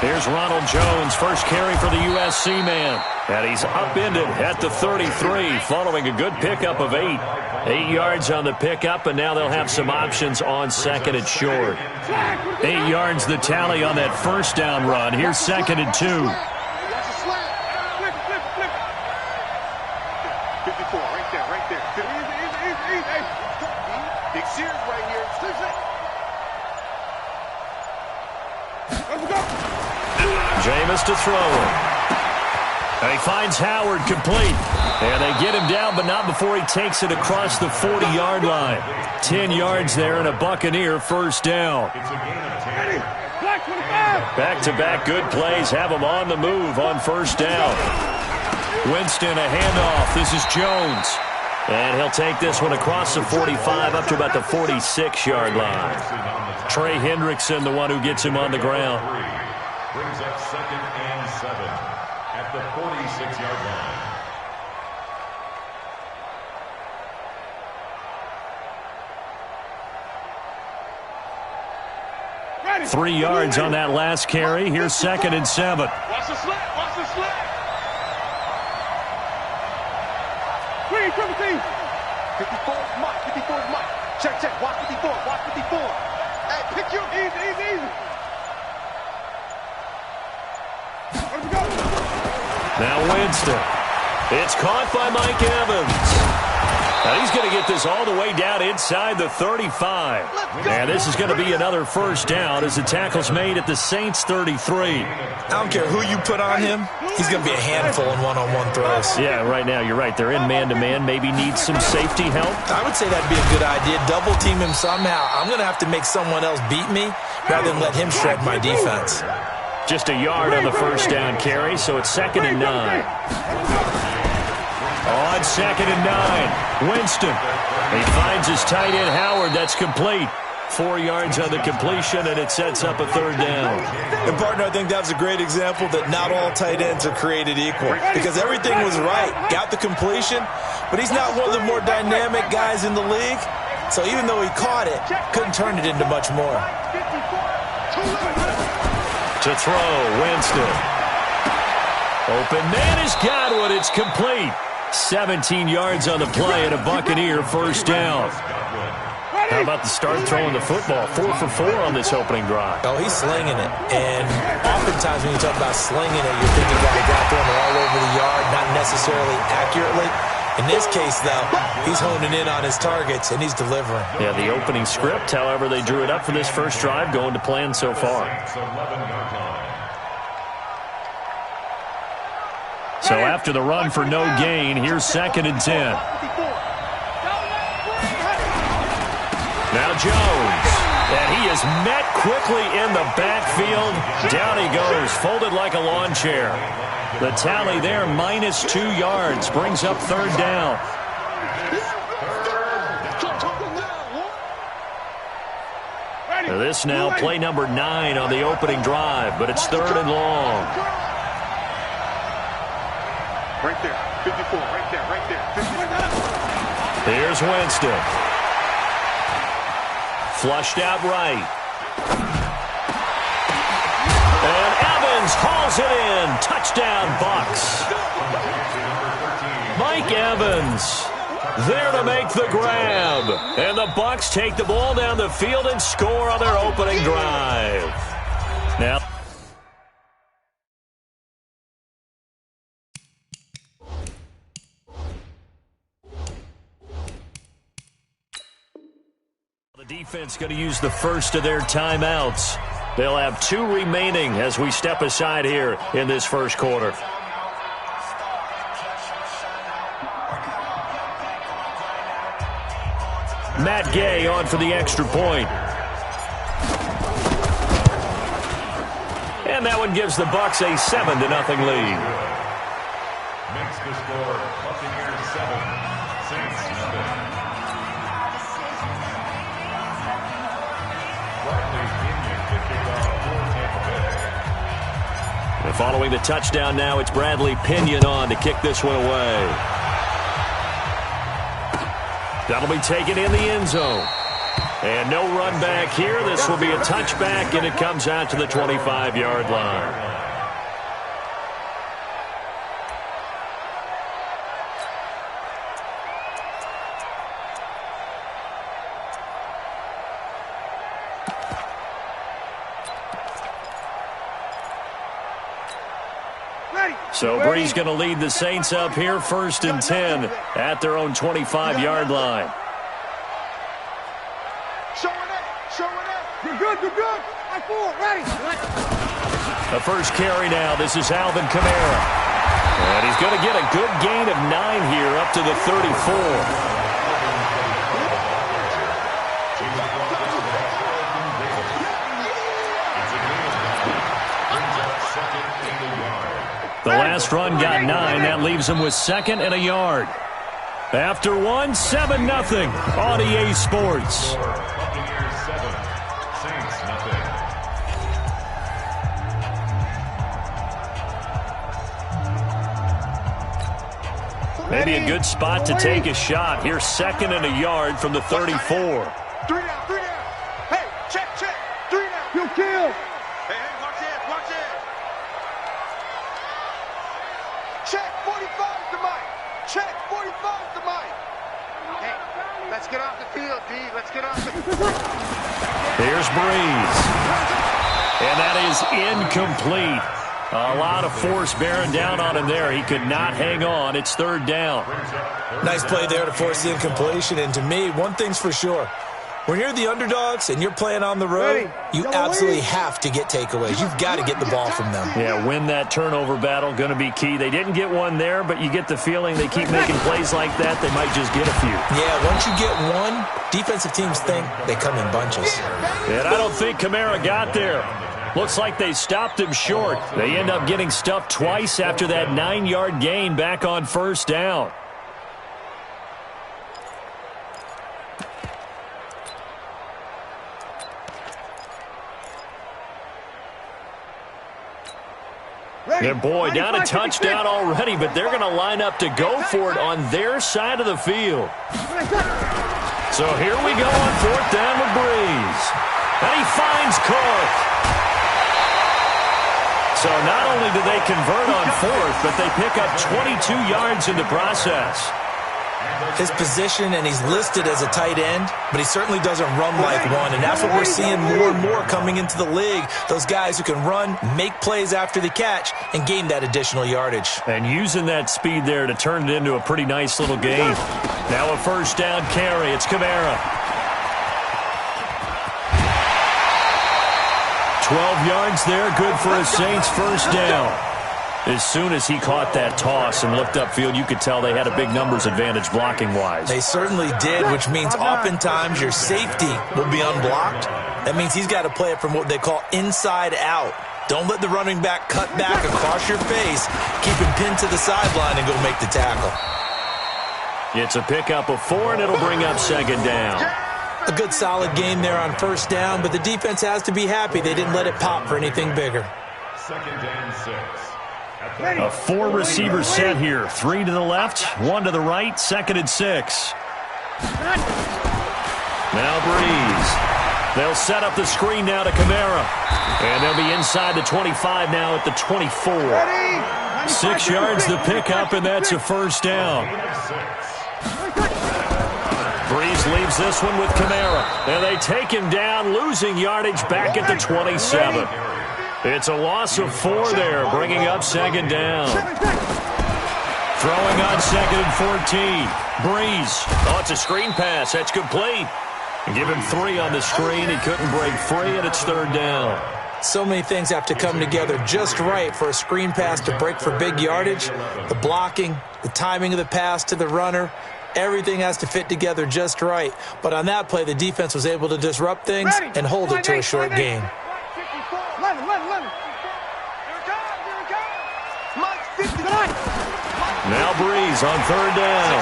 Here's Ronald Jones, first carry for the USC man. And he's upended at the 33 following a good pickup of 8. 8 yards on the pickup, and now they'll have some options on second and short. 8 yards the tally on that first down run. Here's second and 2. 54 right there, right there. Big Sears right here. Jameis to throw it. And he finds Howard complete. And they get him down, but not before he takes it across the 40-yard line. 10 yards there and a Buccaneer first down. Back-to-back good plays have him on the move on first down. Winston, a handoff. This is Jones. And he'll take this one across the 45 up to about the 46-yard line. Trey Hendrickson, the one who gets him on the ground. Brings up 2nd and 7 at the 46-yard line. 3 yards on that last carry. Here's 2nd and 7. Watch the slant. Watch the slant. 54 is Mike. 54 is Mike. Check. Watch 54. Watch 54. Hey, pick you. Easy. Now Winston. It's caught by Mike Evans. Now he's going to get this all the way down inside the 35. And this is going to be another first down as the tackle's made at the Saints 33. I don't care who you put on him, he's going to be a handful in one-on-one throws. Yeah, right now you're right. They're in man-to-man. Maybe need some safety help. I would say that'd be a good idea. Double team him somehow. I'm going to have to make someone else beat me rather than let him shred my defense. Just a yard on the first down carry, so it's 2nd and 9. On 2nd and 9, Winston. He finds his tight end, Howard. That's complete. 4 yards on the completion, and it sets up a third down. And, partner, I think that was a great example that not all tight ends are created equal because everything was right. Got the completion, but he's not one of the more dynamic guys in the league. So even though he caught it, couldn't turn it into much more. To throw, Winston. Open man has got one. It's complete. 17 yards on the play and a Buccaneer first down. How about the start throwing the football? 4 for 4 on this opening drive. Oh, he's slinging it. And oftentimes when you talk about slinging it, you're thinking about a guy throwing it all over the yard, not necessarily accurately. In this case, though, he's honing in on his targets, and he's delivering. Yeah, the opening script, however, they drew it up for this first drive, going to plan so far. So after the run for no gain, here's 2nd and 10. Now Jones. And he is met quickly in the backfield. Down he goes, folded like a lawn chair. The tally there, -2 yards, brings up third down. This now play number 9 on the opening drive, but it's 3rd and long. Right there, 54, right there, 54. Here's Winston. Flushed out right. And Evans hauls it in. Touchdown, Bucs. Mike Evans there to make the grab. And the Bucs take the ball down the field and score on their opening drive. Now, the defense going to use the first of their timeouts. They'll have 2 remaining as we step aside here in this first quarter. Matt Gay on for the extra point. And that one gives the Bucs a 7-0 lead. Makes the score Buccaneers 7, Saints 0. And following the touchdown now, it's Bradley Pinion on to kick this one away. That'll be taken in the end zone. And no run back here. This will be a touchback, and it comes out to the 25-yard line. So Bree's going to lead the Saints up here, 1st and 10 at their own 25-yard line. You're good. I four, ready. The first carry now. This is Alvin Kamara. And he's going to get a good gain of 9 here up to the 34. The last run got 9. That leaves him with 2nd and a yard. After 1, 7-0 on EA Sports. Maybe a good spot to take a shot. Here's 2nd and a yard from the 34. 3 down. Hey, check. 3 down. You kill. Hey, watch it. Check 45 to Mike. Check 45 to Mike. Hey, let's get off the field, D. Let's get off the field. Here's Breeze. And that is incomplete. A lot of force bearing down on him there. He could not hang on. It's 3rd down. Nice play there to force the incompletion. And to me, one thing's for sure. When you're the underdogs and you're playing on the road, you absolutely have to get takeaways. You've got to get the ball from them. Yeah, win that turnover battle, going to be key. They didn't get one there, but you get the feeling they keep making plays like that, they might just get a few. Yeah, once you get one, defensive teams think they come in bunches. And I don't think Kamara got there. Looks like they stopped him short. They end up getting stuffed twice after that 9-yard gain back on 1st down. And boy, down a touchdown already, but they're going to line up to go for it on their side of the field. So here we go on 4th down with Breeze. And he finds Cook. So not only do they convert on 4th, but they pick up 22 yards in the process. His position, and he's listed as a tight end, but he certainly doesn't run like one, and that's what we're seeing more and more coming into the league. Those guys who can run, make plays after the catch, and gain that additional yardage. And using that speed there to turn it into a pretty nice little game. Now a 1st down carry. It's Kamara. 12 yards there, good for a Saints 1st down. As soon as he caught that toss and looked upfield, you could tell they had a big numbers advantage blocking-wise. They certainly did, which means oftentimes your safety will be unblocked. That means he's got to play it from what they call inside out. Don't let the running back cut back across your face. Keep him pinned to the sideline and go make the tackle. It's a pickup of 4, and it'll bring up 2nd down. A good solid game there on 1st down, but the defense has to be happy they didn't let it pop for anything bigger. 2nd and 6. A 4-receiver set here. 3 to the left, 1 to the right, 2nd and 6. Now Breeze. They'll set up the screen now to Kamara. And they'll be inside the 25 now at the 24. 6 yards the pickup, and that's a 1st down. Breeze leaves this one with Kamara. And they take him down, losing yardage back at the 27. It's a loss of 4 there, bringing up 2nd down. Throwing on 2nd and 14. Breeze. Oh, it's a screen pass. That's complete. And give him 3 on the screen. He couldn't break free, and it's 3rd down. So many things have to come together just right for a screen pass to break for big yardage. The blocking, the timing of the pass to the runner, everything has to fit together just right. But on that play, the defense was able to disrupt things and hold it to a short gain. Now Breeze on 3rd down.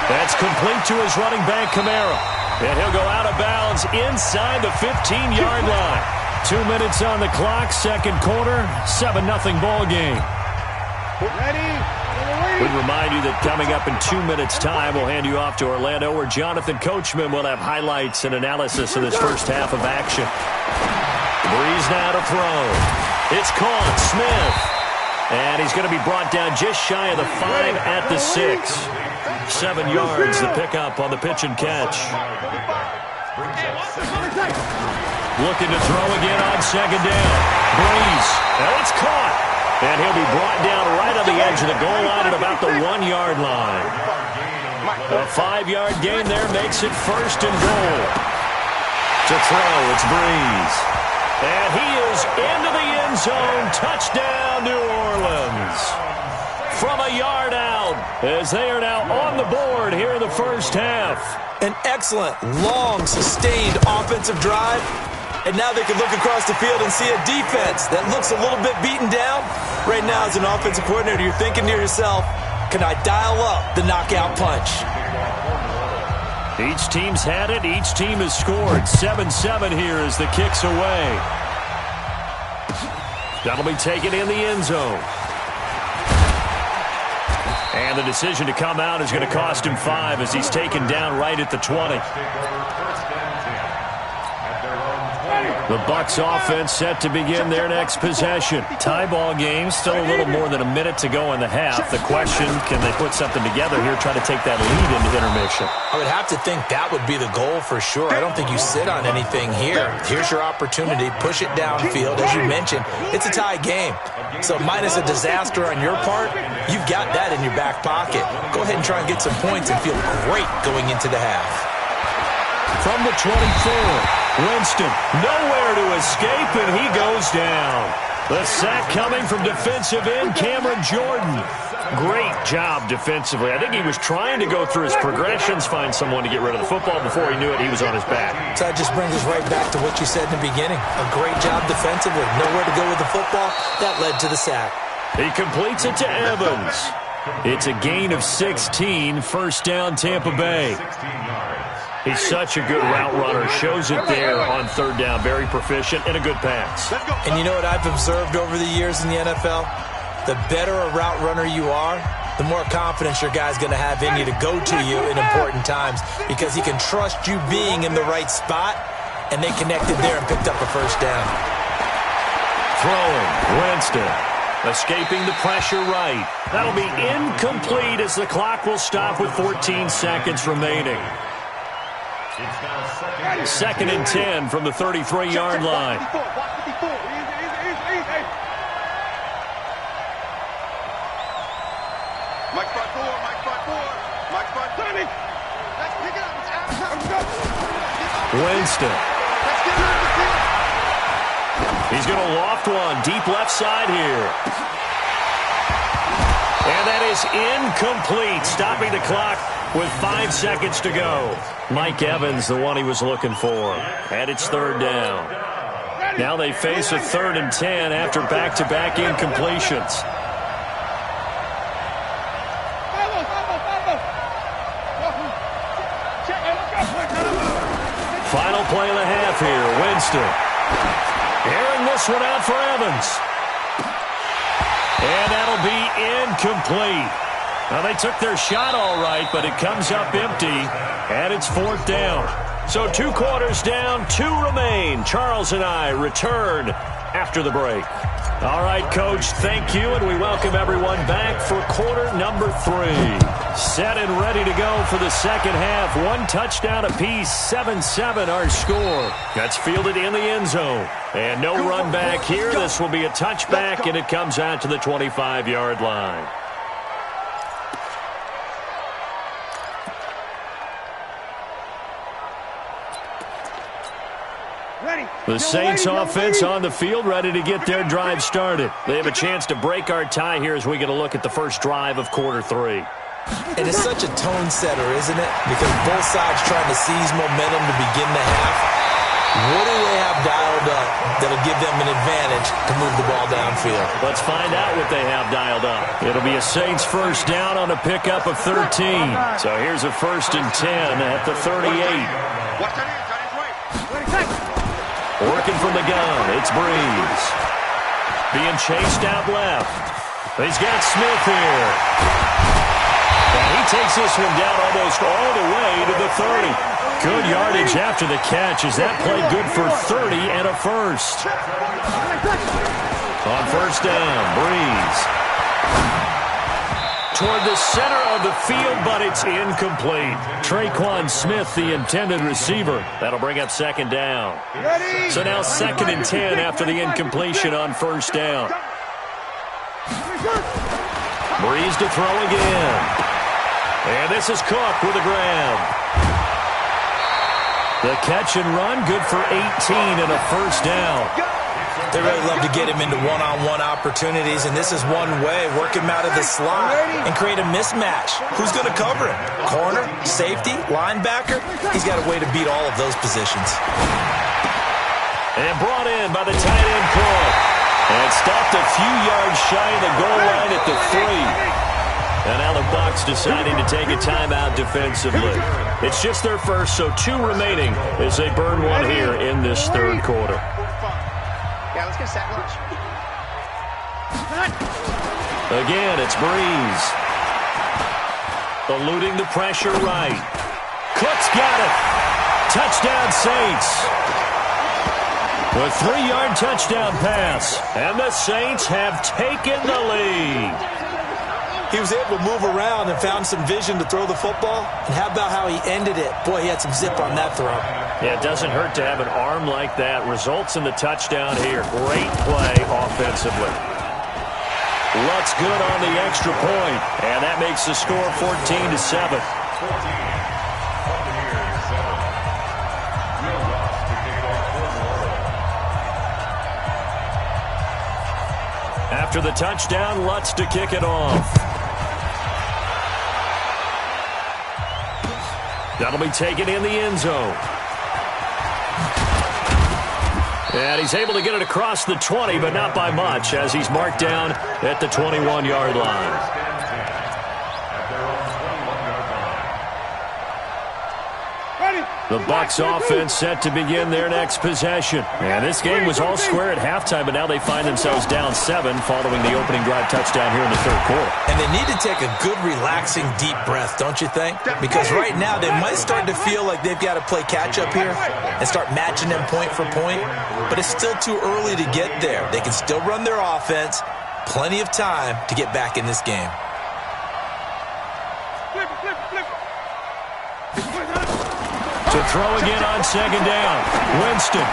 That's complete to his running back, Kamara. And he'll go out of bounds inside the 15-yard line. 2 minutes on the clock, 2nd quarter, 7-0 ball game. We'd remind you that coming up in 2 minutes' time, we'll hand you off to Orlando, where Jonathan Coachman will have highlights and analysis of this first half of action. Breeze now to throw. It's caught. Smith. And he's going to be brought down just shy of the 5 at the 6. 7 yards, the pickup on the pitch and catch. Looking to throw again on second down. Breeze. And it's caught. And he'll be brought down right on the edge of the goal line at about the 1-yard line. A 5-yard gain there makes it first and goal. To throw, it's Breeze. And he is into the end zone. Touchdown, New Orleans. From a yard out, as they are now on the board here in the first half. An excellent, long, sustained offensive drive. And now they can look across the field and see a defense that looks a little bit beaten down. Right now, as an offensive coordinator, you're thinking to yourself, can I dial up the knockout punch? Each team's had it. Each team has scored. 7-7 here as the kick's away. That'll be taken in the end zone. And the decision to come out is going to cost him 5 as he's taken down right at the 20. The Bucs offense set to begin their next possession. Tie ball game, still a little more than a minute to go in the half. The question, can they put something together here, try to take that lead into intermission? I would have to think that would be the goal for sure. I don't think you sit on anything here. Here's your opportunity. Push it downfield. As you mentioned, it's a tie game. So minus a disaster on your part, you've got that in your back pocket. Go ahead and try and get some points and feel great going into the half. From the 24, Winston, nowhere to escape, and he goes down. The sack coming from defensive end Cameron Jordan. Great job defensively. I think he was trying to go through his progressions, find someone to get rid of the football. Before he knew it, he was on his back. So that just brings us right back to what you said in the beginning. A great job defensively. Nowhere to go with the football. That led to the sack. He completes it to Evans. It's a gain of 16. First down, Tampa Bay. He's such a good route runner. Shows it there on third down. Very proficient and a good pass. And you know what I've observed over the years in the NFL? The better a route runner you are, the more confidence your guy's going to have in you to go to you in important times because he can trust you being in the right spot, and they connected there and picked up a first down. Throwing, Winston. Escaping the pressure right. That'll be incomplete as the clock will stop with 14 seconds remaining. Second and 10 from the 33-yard line. Winston. He's going to loft one deep left side here. And that is incomplete, stopping the clock with 5 seconds to go. Mike Evans, the one he was looking for. And it's third down. Now they face a 3rd and 10 after back-to-back incompletions. Final play of the half here. Winston. Airing this one out for Evans. And that'll be incomplete. Now, they took their shot all right, but it comes up empty, and it's 4th down. So 2 quarters down, 2 remain. Charles and I return after the break. All right, Coach, thank you, and we welcome everyone back for quarter number 3. Set and ready to go for the second half. 1 touchdown apiece, 7-7 our score. That's fielded in the end zone. And no run back here. This will be a touchback, and it comes out to the 25-yard line. The Saints offense on the field, ready to get their drive started. They have a chance to break our tie here as we get a look at the first drive of quarter 3. And it's such a tone setter, isn't it? Because both sides trying to seize momentum to begin the half. What do they have dialed up that'll give them an advantage to move the ball downfield? Let's find out what they have dialed up. It'll be a Saints first down on a pickup of 13. So here's a 1st and 10 at the 38. Working from the gun, it's Breeze. Being chased out left. He's got Smith here. And he takes this one down almost all the way to the 30. Good yardage after the catch as that play good for 30 and a first. On first down, Breeze. Toward the center of the field, but it's incomplete. Traquan Smith, the intended receiver. That'll bring up second down. So now 2nd and 10 after the incompletion on first down. Breeze to throw again. And this is Cook with a grab. The catch and run, good for 18 and a first down. They really love to get him into one-on-one opportunities, and this is one way. Work him out of the slot and create a mismatch. Who's going to cover him? Corner, safety, linebacker? He's got a way to beat all of those positions. And brought in by the tight end Cook. And stopped a few yards shy of the goal line at the 3. And now the Bucs deciding to take a timeout defensively. It's just their first, so 2 remaining as they burn one here in this third quarter. Yeah, let's get a sack lunch. Again, it's Breeze. Eluding the pressure right. Cook's got it. Touchdown Saints. A 3-yard touchdown pass. And the Saints have taken the lead. He was able to move around and found some vision to throw the football. And how about how he ended it? Boy, he had some zip on that throw. Yeah, it doesn't hurt to have an arm like that. Results in the touchdown here. Great play offensively. Lutz good on the extra point. And that makes the score 14-7. After the touchdown, Lutz to kick it off. That'll be taken in the end zone. And he's able to get it across the 20, but not by much, as he's marked down at the 21-yard line. The Bucs offense set to begin their next possession. And this game was all square at halftime, but now they find themselves down 7 following the opening drive touchdown here in the third quarter. And they need to take a good, relaxing, deep breath, don't you think? Because right now they might start to feel like they've got to play catch-up here and start matching them point for point. But it's still too early to get there. They can still run their offense. Plenty of time to get back in this game. To throw again on second down. Winston.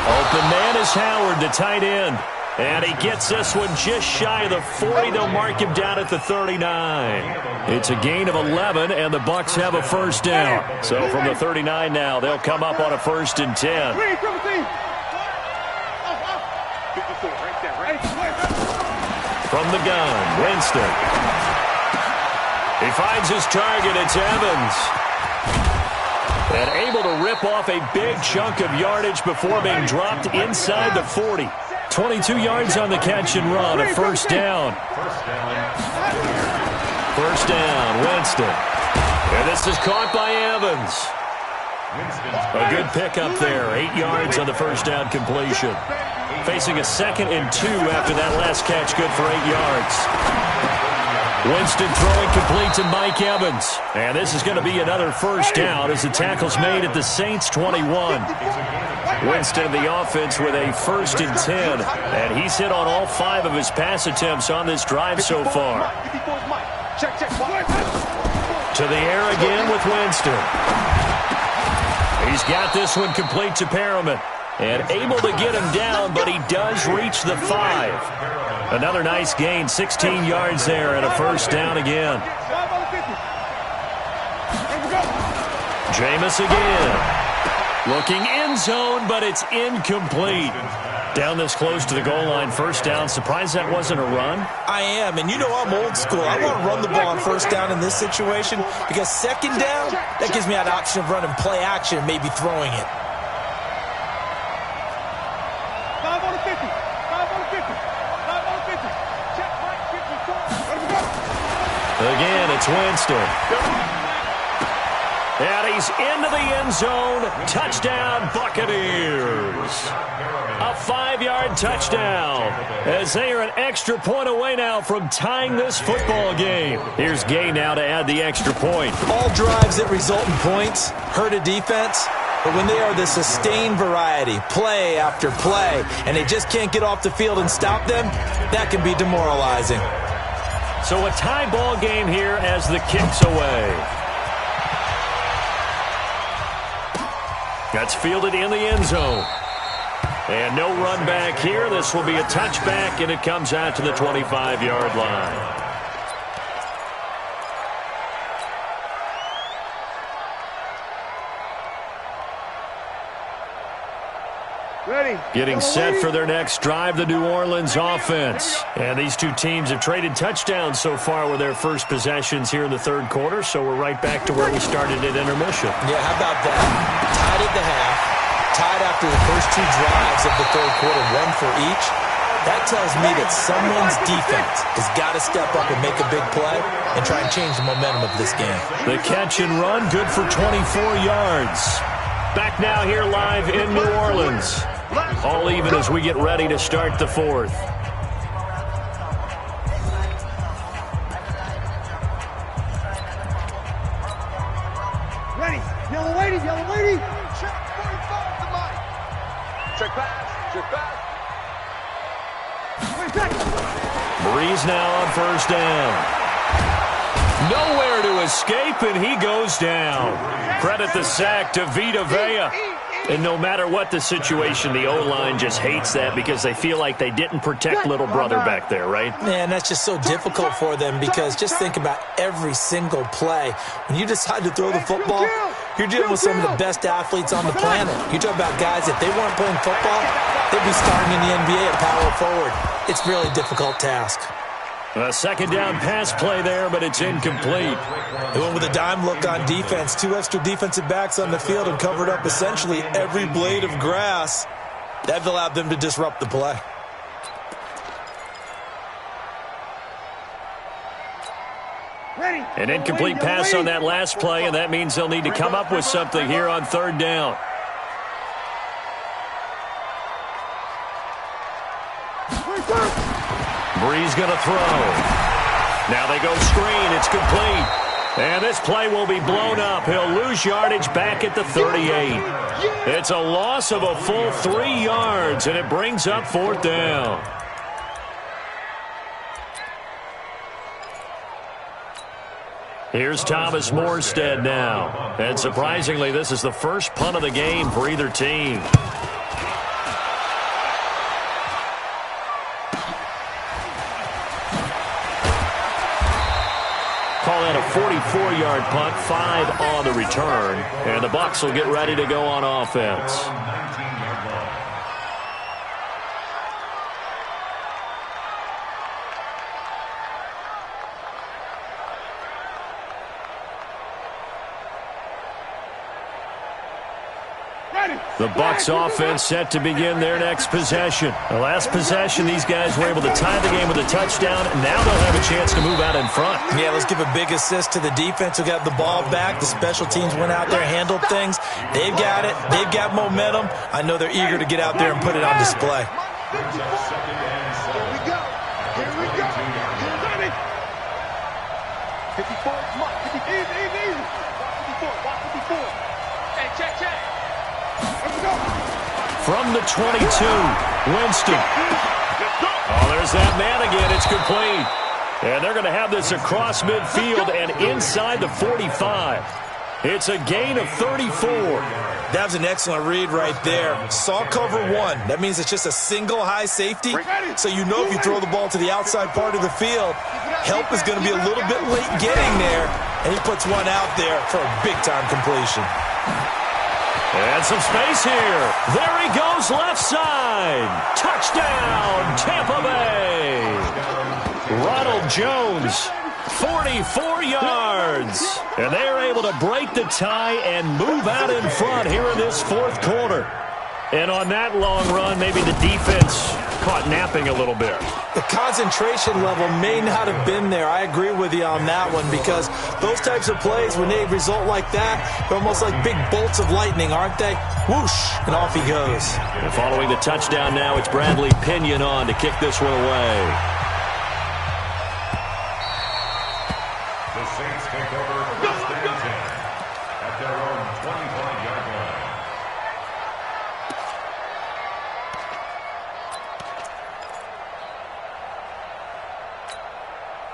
Open man is Howard, the tight end. And he gets this one just shy of the 40. They'll mark him down at the 39. It's a gain of 11, and the Bucs have a first down. So from the 39 now, they'll come up on a 1st and 10. From the gun, Winston. He finds his target. It's Evans. And able to rip off a big chunk of yardage before being dropped inside the 40. 22 yards on the catch and run, a first down. First down, Winston. And this is caught by Evans. A good pickup there, 8 yards on the first down completion. Facing a 2nd and 2 after that last catch, good for 8 yards. Winston throwing complete to Mike Evans. And this is going to be another first down as the tackle's made at the Saints 21. Winston in the offense with a 1st and 10. And he's hit on all 5 of his pass attempts on this drive so far. To the air again with Winston. He's got this one complete to Perriman. And able to get him down, but he does reach the 5. Another nice gain, 16 yards there, and a first down again. Jameis again. Looking end zone, but it's incomplete. Down this close to the goal line, first down. Surprised that wasn't a run? I am, and you know I'm old school. I want to run the ball on first down in this situation because second down, that gives me that option of running play action and maybe throwing it. Again, it's Winston. And he's into the end zone. Touchdown, Buccaneers. A 5-yard touchdown as they are an extra point away now from tying this football game. Here's Gay now to add the extra point. All drives that result in points hurt a defense, but when they are the sustained variety, play after play, and they just can't get off the field and stop them, that can be demoralizing. So a tie ball game here as the kick's away. That's fielded in the end zone. And no run back here. This will be a touchback, and it comes out to the 25-yard line. Ready. Getting set for their next drive, the New Orleans offense. And these two teams have traded touchdowns so far with their first possessions here in the third quarter, so we're right back to where we started at intermission. Yeah, how about that? Tied at the half, tied after the first two drives of the third quarter, one for each. That tells me that someone's defense has got to step up and make a big play and try and change the momentum of this game. The catch and run, good for 24 yards. Back now here live in New Orleans. All even as we get ready to start the fourth. Ready. Yellow lady, yellow lady. Check 45 to Mike. Check pass, check pass. Breeze now on first down. Nowhere to escape, and he goes down. Credit the sack to Vita Vea. And no matter what the situation, the O-line just hates that because they feel like they didn't protect little brother back there, right? Man, that's just so difficult for them because just think about every single play. When you decide to throw the football, you're dealing with some of the best athletes on the planet. You talk about guys, if they weren't playing football, they'd be starting in the NBA at power forward. It's a really difficult task. A second down pass play there, but it's incomplete. They went with a dime look on defense. Two extra defensive backs on the field and covered up essentially every blade of grass. That allowed them to disrupt the play. Ready. An incomplete pass on that last play, and that means they'll need to come up with something here on third down. Breeze going to throw. Now they go screen. It's complete. And this play will be blown up. He'll lose yardage back at the 38. It's a loss of a full 3 yards, and it brings up fourth down. Here's Thomas Morstead now. And surprisingly, this is the first punt of the game for either team. Call that a 44-yard punt, 5 on the return. And the Bucs will get ready to go on offense. The Bucs offense set to begin their next possession. The last possession, these guys were able to tie the game with a touchdown, and now they'll have a chance to move out in front. Yeah, let's give a big assist to the defense who got the ball back. The special teams went out there, handled things. They've got it. They've got momentum. I know they're eager to get out there and put it on display. Here we go. Here we go. Here we go. 54, come on. 54. Easy. Watch 54. Hey, check. From the 22, Winston. Oh, there's that man again. It's complete. And they're going to have this across midfield and inside the 45. It's a gain of 34. That was an excellent read right there. Saw cover one. That means it's just a single high safety. So you know if you throw the ball to the outside part of the field, help is going to be a little bit late getting there. And he puts one out there for a big-time completion. And some space here. There he goes, left side. Touchdown, Tampa Bay. Ronald Jones, 44 yards. And they are able to break the tie and move out in front here in this fourth quarter. And on that long run, maybe the defense caught napping a little bit. The concentration level may not have been there. I agree with you on that one, because those types of plays, when they result like that, they're almost like big bolts of lightning, aren't they? Whoosh, and off he goes. And following the touchdown now, it's Bradley Pinion on to kick this one away. The Saints take over first and 10 at their own 25-yard line.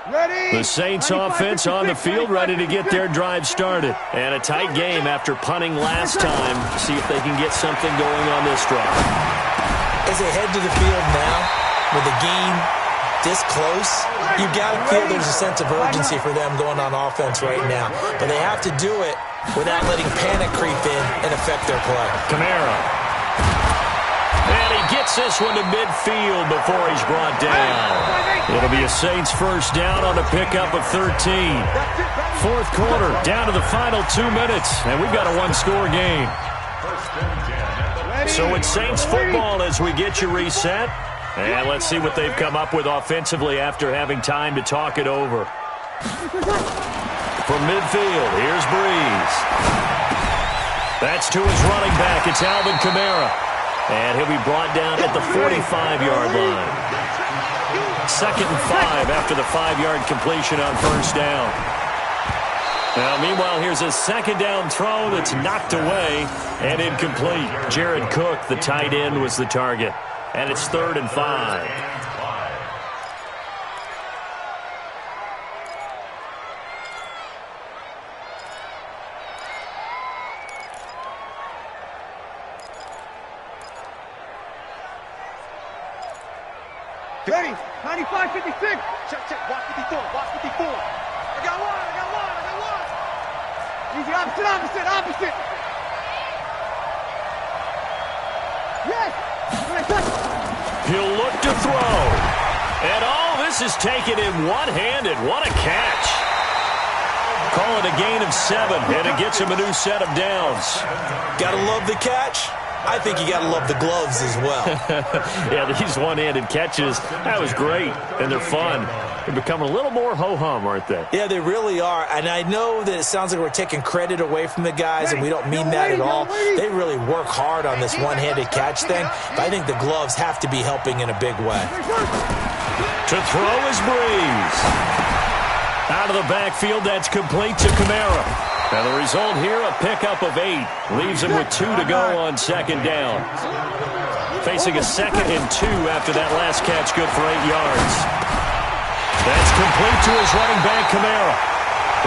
Ready? The Saints offense on the field, ready to get their drive started. And a tight game after punting last time. See if they can get something going on this drive. As they head to the field now, with the game this close, you got to feel there's a sense of urgency for them going on offense right now. But they have to do it without letting panic creep in and affect their play. Kamara. And he gets this one to midfield before he's brought down. It'll be a Saints first down on a pickup of 13. Fourth quarter, down to the final 2 minutes, and we've got a one-score game. So it's Saints football as we get you reset. And let's see what they've come up with offensively after having time to talk it over. From midfield, here's Breeze. That's to his running back. It's Alvin Kamara. And he'll be brought down at the 45-yard line. 2nd and 5 after the 5-yard completion on first down. Now, meanwhile, here's a second down throw that's knocked away and incomplete. Jared Cook, the tight end, was the target. And it's 3rd and 5. Ready? 95, 56. Check. Watch 54. Watch 54. I got one. Easy, opposite. Yes. He'll look to throw. And this is taken in one-handed. What a catch. Call it a gain of 7, and it gets him a new set of downs. Gotta love the catch. I think you gotta love the gloves as well. Yeah, these one-handed catches, that was great, and they're fun. They're becoming a little more ho-hum, aren't they? Yeah, they really are, and I know that it sounds like we're taking credit away from the guys, and we don't mean that at all. They really work hard on this one-handed catch thing, but I think the gloves have to be helping in a big way. To throw is Breeze. Out of the backfield, that's complete to Kamara. And the result here, a pickup of 8. Leaves him with 2 to go on second down. Facing a 2nd and 2 after that last catch, good for 8 yards. That's complete to his running back, Kamara.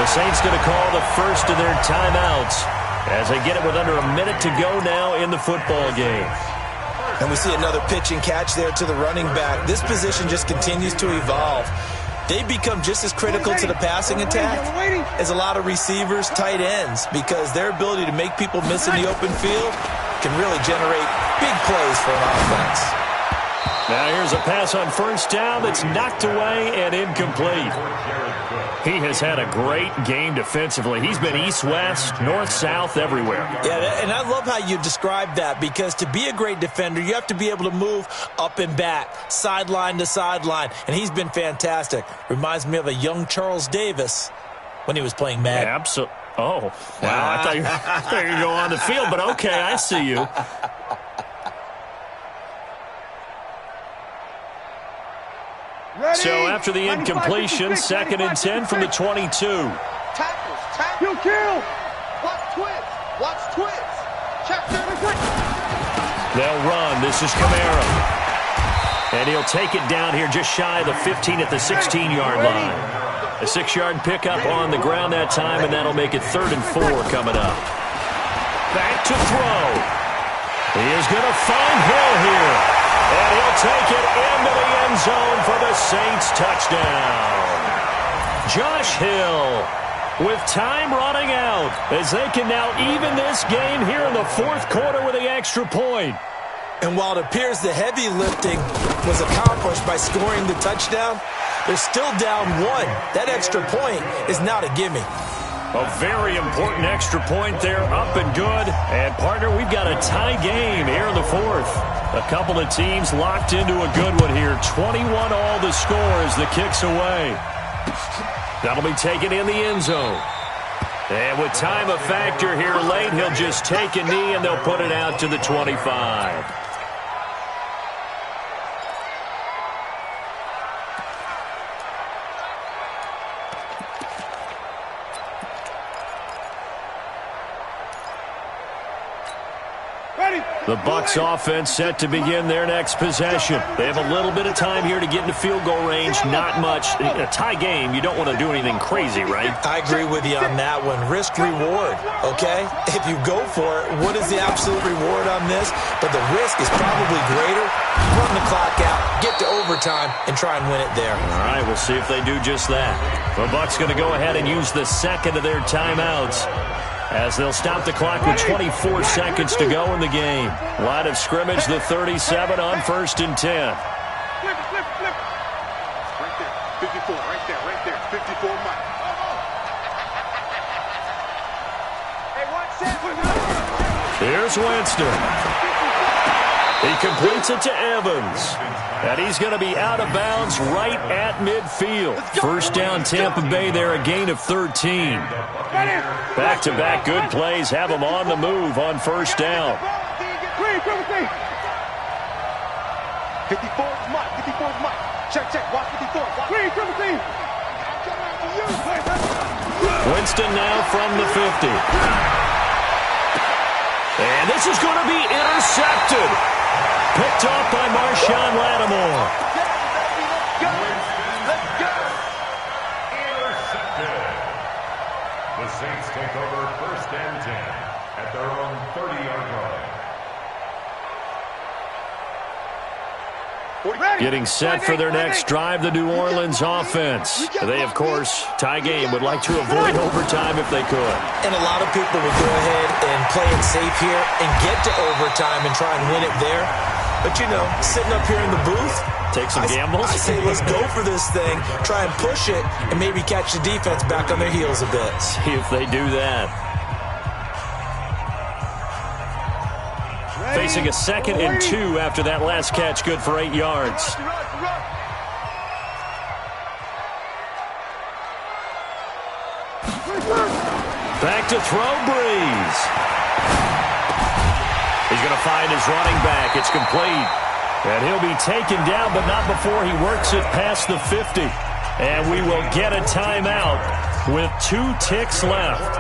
The Saints going to call the first of their timeouts as they get it with under a minute to go now in the football game. And we see another pitch and catch there to the running back. This position just continues to evolve. They become just as critical to the passing attack as a lot of receivers, tight ends, because their ability to make people miss in the open field can really generate big plays for an offense. Now here's a pass on first down that's knocked away and incomplete. He has had a great game defensively. He's been east-west, north-south, everywhere. Yeah, and I love how you describe that, because to be a great defender, you have to be able to move up and back, sideline to sideline, and he's been fantastic. Reminds me of a young Charles Davis when he was playing Madden. Yeah, absolutely. Oh, wow. I thought you were going to go on the field, but okay, I see you. Ready? So after the incompletion, 2nd and 10 from the 22. Tackles. Kill. Watch twist. Check. They'll run. This is Kamara. And he'll take it down here just shy of the 15 at the 16-yard line. A 6-yard pickup on the ground that time, and that'll make it 3rd and 4 coming up. Back to throw. He is going to find Hill here. And he'll take it into the end zone for the Saints touchdown. Josh Hill with time running out as they can now even this game here in the fourth quarter with the extra point. And while it appears the heavy lifting was accomplished by scoring the touchdown, they're still down 1. That extra point is not a gimme. A very important extra point there, up and good. And, partner, we've got a tie game here in the fourth. A couple of teams locked into a good one here. 21 all the score as the kick's away. That'll be taken in the end zone. And with time a factor here late, he'll just take a knee and they'll put it out to the 25. The Bucs offense set to begin their next possession. They have a little bit of time here to get into field goal range. Not much. In a tie game, you don't want to do anything crazy, right? I agree with you on that one. Risk reward, okay? If you go for it, what is the absolute reward on this? But the risk is probably greater. Run the clock out, get to overtime, and try and win it there. All right, we'll see if they do just that. The Bucs going to go ahead and use the second of their timeouts, as they'll stop the clock with 24 seconds to go in the game. Line of scrimmage, the 37 on 1st and 10. Flip. Right there, 54, right there, 54, Mike. Hey, watch that. Here's Winston. He completes it to Evans. And he's going to be out of bounds right at midfield. First down, Tampa Bay there, a gain of 13. Back-to-back good plays have them on the move on first down. 54 is Mike. 54 is Mike. Check. Watch 54. Winston now from the 50. And this is going to be intercepted. Picked off by Marshawn Lattimore. Let's go. Intercepted. The Saints take over 1st and 10 at their own 30-yard line. Getting set for their next drive, the New Orleans offense. They, of course, tie game, would like to avoid overtime if they could. And a lot of people would go ahead and play it safe here and get to overtime and try and win it there. But, you know, sitting up here in the booth, take some gambles. I say let's go for this thing, try and push it, and maybe catch the defense back on their heels a bit. See if they do that. Facing a 2nd and 2 after that last catch, good for 8 yards. Back to throw, Breeze. He's going to find his running back. It's complete. And he'll be taken down, but not before he works it past the 50. And we will get a timeout with 2 ticks left.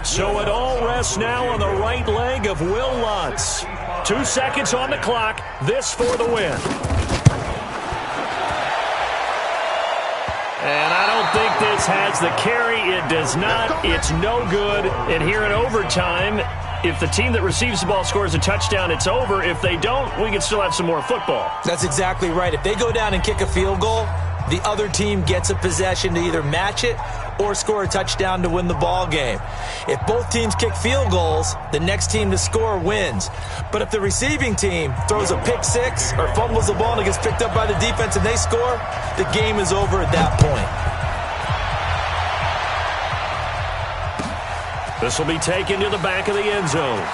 So it all rests now on the right leg of Will Lutz. 2 seconds on the clock. This for the win. And I don't think this has the carry. It does not. It's no good. And here in overtime, if the team that receives the ball scores a touchdown, it's over. If they don't, we can still have some more football. That's exactly right. If they go down and kick a field goal, the other team gets a possession to either match it or score a touchdown to win the ball game. If both teams kick field goals, the next team to score wins. But if the receiving team throws a pick six or fumbles the ball and it gets picked up by the defense and they score, the game is over at that point. This will be taken to the back of the end zone.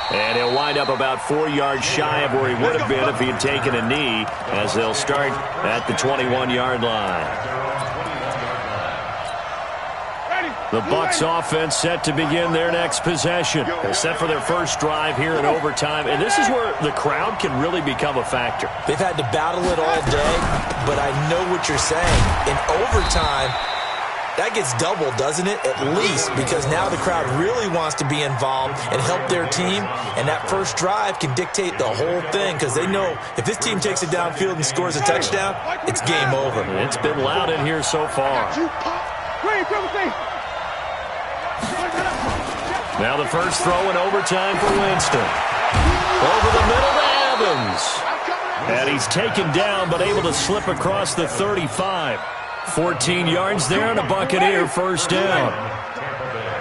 And he'll wind up about 4 yards shy of where he would have been if he had taken a knee, as they'll start at the 21-yard line. The Bucs offense set to begin their next possession. They're set for their first drive here in overtime, and this is where the crowd can really become a factor. They've had to battle it all day, but I know what you're saying. In overtime, that gets doubled, doesn't it? At least, because now the crowd really wants to be involved and help their team, and that first drive can dictate the whole thing, because they know if this team takes it downfield and scores a touchdown, it's game over. It's been loud in here so far. Now the first throw in overtime for Winston. Over the middle to Evans. And he's taken down, but able to slip across the 35. 14 yards there and a Buccaneer first down.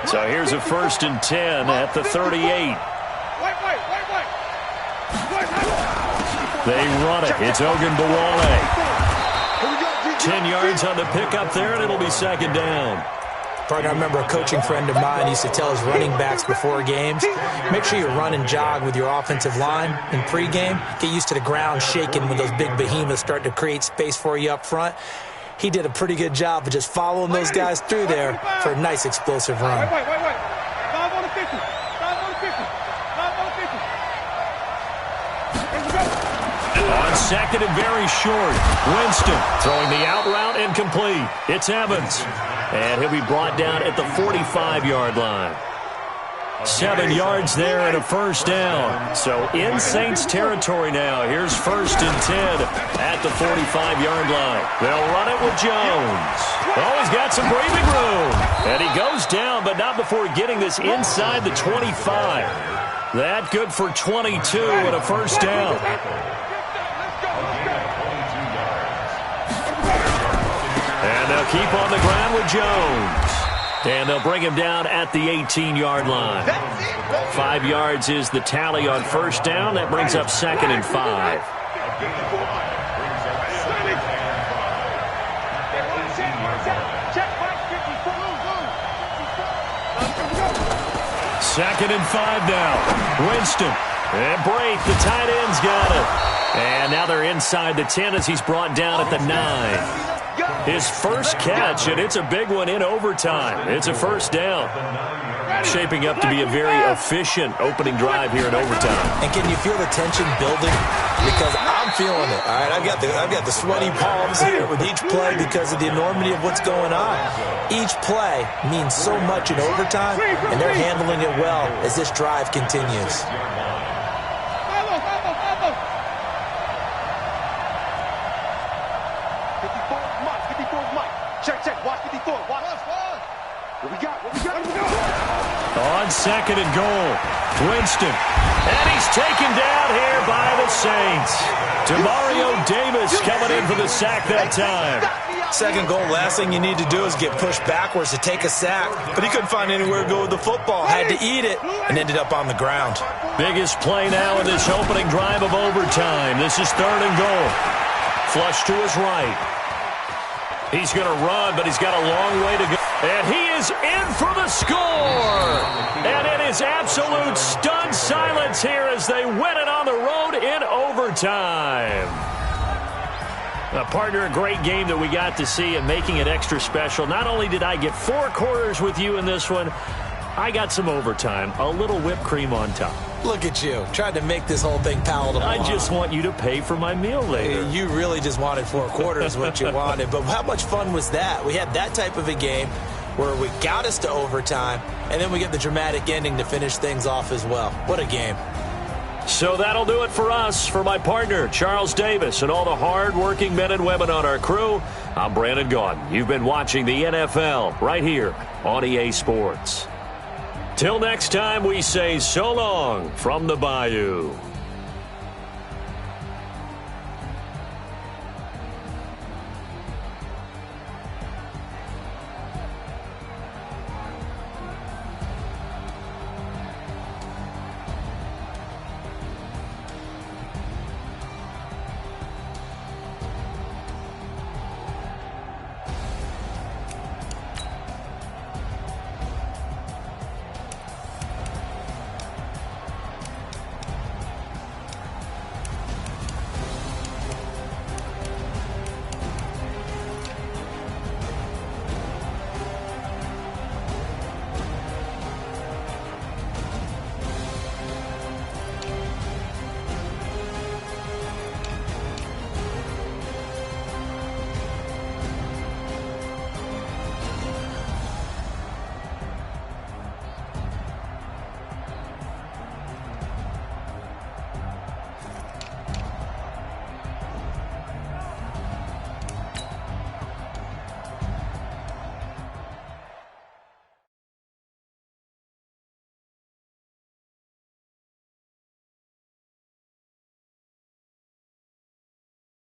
So here's a 1st and 10 at the 38. They run it. It's Ogunbowale. 10 yards on the pickup there, and it'll be second down. Partner, I remember a coaching friend of mine used to tell his running backs before games, make sure you run and jog with your offensive line in pregame. Get used to the ground shaking when those big behemoths start to create space for you up front. He did a pretty good job of just following those guys through there for a nice explosive run. 5 on the 50. 5 on the 50. 5 on the 50. On second and very short, Winston throwing the out route incomplete. It's Evans. And he'll be brought down at the 45-yard line. 7 yards there and a first down. So in Saints territory now. Here's 1st and 10 at the 45-yard line. They'll run it with Jones. Oh, he's got some breathing room. And he goes down, but not before getting this inside the 25. That good for 22 and a first down. And they'll keep on the ground with Jones. And they'll bring him down at the 18-yard line. 5 yards is the tally on first down. That brings up 2nd and 5. Second and 5 now. Winston. And Brate, the tight end's got it. And now they're inside the 10 as he's brought down at the 9. His first catch, and it's a big one in overtime. It's a first down. Shaping up to be a very efficient opening drive here in overtime. And can you feel the tension building? Because I'm feeling it. All right, I've got the sweaty palms here with each play because of the enormity of what's going on. Each play means so much in overtime, and they're handling it well as this drive continues. On second and goal, Winston. And he's taken down here by the Saints. Demario Davis coming in for the sack that time. Second goal, last thing you need to do is get pushed backwards to take a sack. But he couldn't find anywhere to go with the football. Had to eat it and ended up on the ground. Biggest play now in this opening drive of overtime. This is 3rd and goal. Flush to his right. He's going to run, but he's got a long way to go. And he is in for the score. And it is absolute stunned silence here as they win it on the road in overtime. Partner, a great game that we got to see and making it extra special. Not only did I get 4 quarters with you in this one, I got some overtime, a little whipped cream on top. Look at you, trying to make this whole thing palatable. I just want you to pay for my meal later. You really just wanted 4 quarters, what you wanted. But how much fun was that? We had that type of a game where we got us to overtime, and then we get the dramatic ending to finish things off as well. What a game. So that'll do it for us. For my partner, Charles Davis, and all the hard-working men and women on our crew, I'm Brandon Gaudin. You've been watching the NFL right here on EA Sports. Till next time, we say so long from the Bayou.